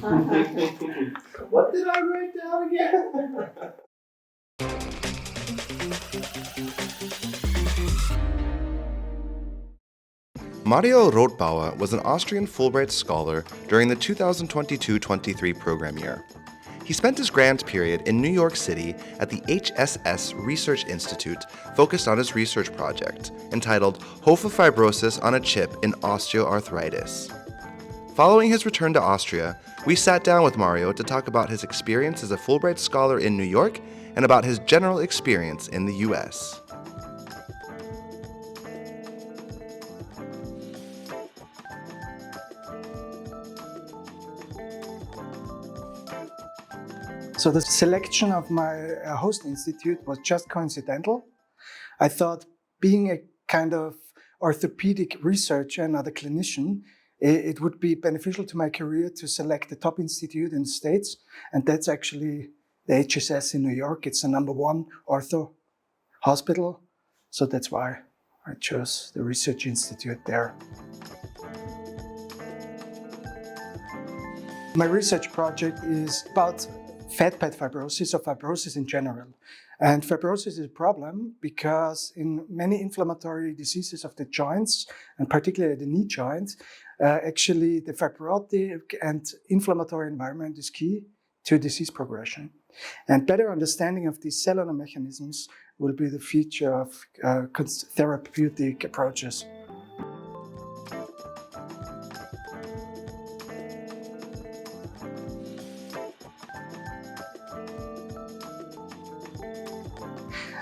What did I write down again? Mario Rothbauer was an Austrian Fulbright scholar during the 2022-23 program year. He spent his grant period in New York City at the HSS Research Institute, focused on his research project, entitled Hoffa-fibrosis-on-a-chip in osteoarthritis. Following his return to Austria, we sat down with Mario to talk about his experience as a Fulbright scholar in New York and about his general experience in the US. So the selection of my host institute was just coincidental. I thought being a kind of orthopedic researcher, not a clinician, it would be beneficial to my career to select the top institute in the States. And that's actually the HSS in New York. It's the #1 ortho hospital. So that's why I chose the research institute there. My research project is about fat pad fibrosis or fibrosis in general. And fibrosis is a problem because in many inflammatory diseases of the joints, and particularly the knee joints, actually the fibrotic and inflammatory environment is key to disease progression. And better understanding of these cellular mechanisms will be the feature of therapeutic approaches.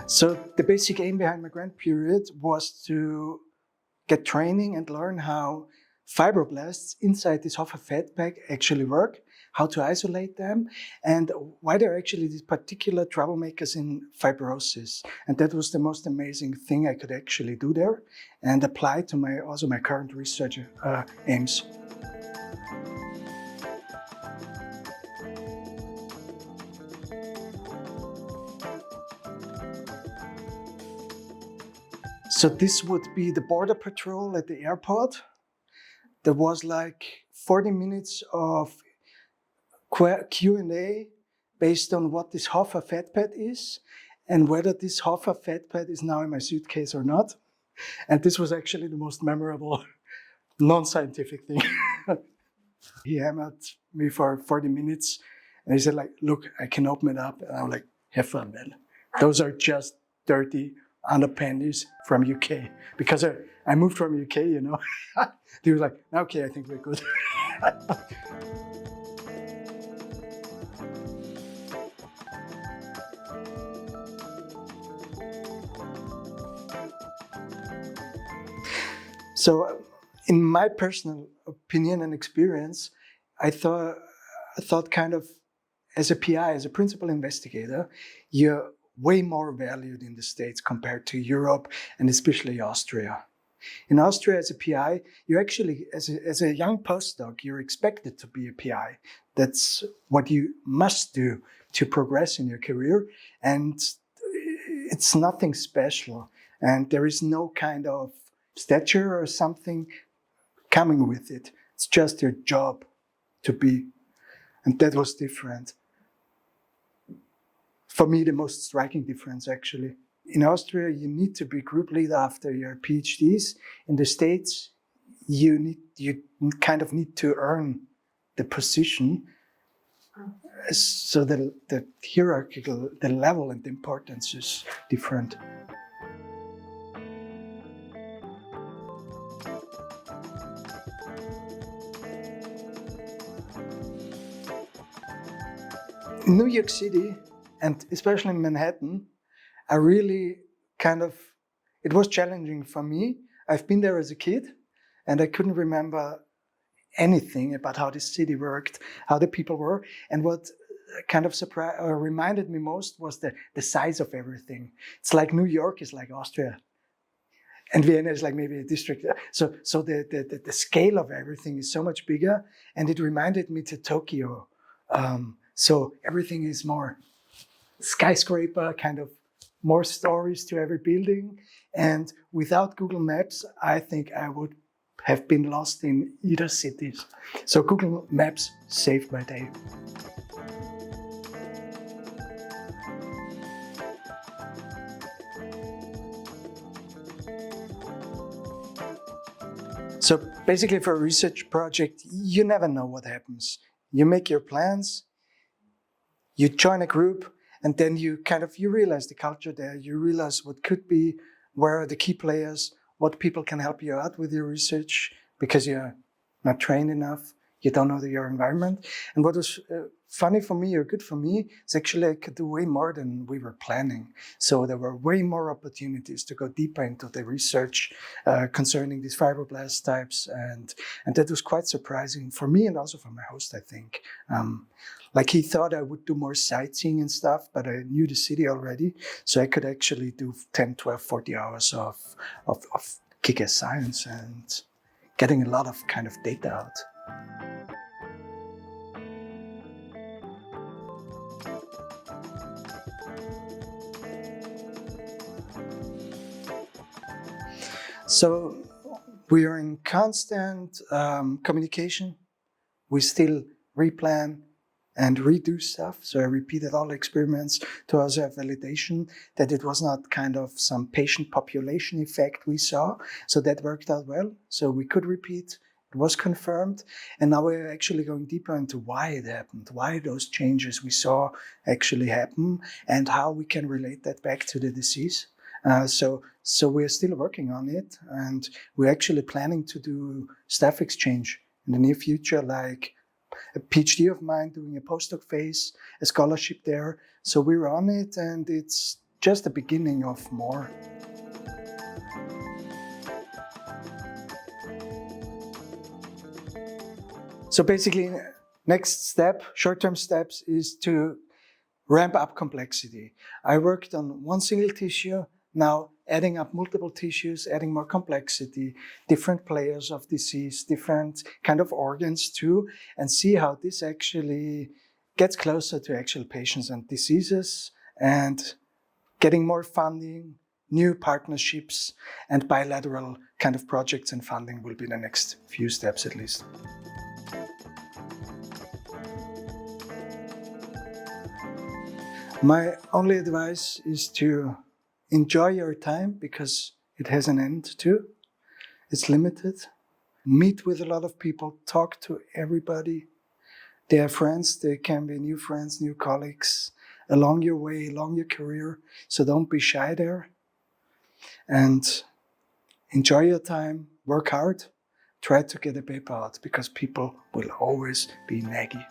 So the basic aim behind my grant period was to get training and learn how fibroblasts inside this Hoffa fat bag actually work, how to isolate them, and why they're actually these particular troublemakers in fibrosis. And that was the most amazing thing I could actually do there and apply to my current research aims. So this would be the border patrol at the airport. There was like 40 minutes of Q&A based on what this Hoffa fat pad is and whether this Hoffa fat pad is now in my suitcase or not. And this was actually the most memorable non-scientific thing. He hammered me for 40 minutes and he said like, look, I can open it up. And I'm like, have fun, man. Those are just dirty underpanties from UK. Because I moved from UK, you know. He was like, okay, I think we're good. So in my personal opinion and experience, I thought kind of as a PI, as a principal investigator, you're way more valued in the States compared to Europe and especially Austria. In Austria, as a PI, you actually, as a young postdoc, you're expected to be a PI. That's what you must do to progress in your career. And it's nothing special. And there is no kind of stature or something coming with it. It's just your job to be. And that was different. For me, the most striking difference, actually. In Austria, you need to be group leader after your PhDs. In the States, you kind of need to earn the position. So the hierarchical, the level and the importance is different. In New York City, and especially in Manhattan, I really it was challenging for me. I've been there as a kid and I couldn't remember anything about how the city worked, how the people were. And what kind of reminded me most was the size of everything. It's like New York is like Austria. And Vienna is like maybe a district. So the scale of everything is so much bigger. And it reminded me to Tokyo. So everything is more skyscraper, kind of more stories to every building. And without Google Maps, I think I would have been lost in either cities. So Google Maps saved my day. So basically for a research project, you never know what happens. You make your plans, you join a group, and then you realize the culture there, you realize what could be, where are the key players, what people can help you out with your research because you're not trained enough, you don't know your environment. And what was funny for me or good for me is actually I could do way more than we were planning. So there were way more opportunities to go deeper into the research concerning these fibroblast types. And that was quite surprising for me and also for my host, I think. Like he thought I would do more sightseeing and stuff, but I knew the city already. So I could actually do 10, 12, 40 hours of kick-ass science and getting a lot of kind of data out. So we are in constant communication. We still replan and redo stuff. So I repeated all the experiments to also have validation that it was not kind of some patient population effect we saw. So that worked out well. So we could repeat. It was confirmed. And now we're actually going deeper into why it happened, why those changes we saw actually happen, and how we can relate that back to the disease. So we're still working on it, and we're actually planning to do staff exchange in the near future, like a PhD of mine doing a postdoc phase, a scholarship there. So we're on it, and it's just the beginning of more. So basically, next step, short-term steps, is to ramp up complexity. I worked on one single tissue, now adding up multiple tissues, adding more complexity, different players of disease, different kind of organs too, and see how this actually gets closer to actual patients and diseases, and getting more funding, new partnerships, and bilateral kind of projects and funding will be the next few steps at least. My only advice is to enjoy your time because it has an end too. It's limited. Meet with a lot of people, talk to everybody. They are friends, they can be new friends, new colleagues along your way, along your career. So don't be shy there. And enjoy your time, work hard, try to get a paper out because people will always be naggy.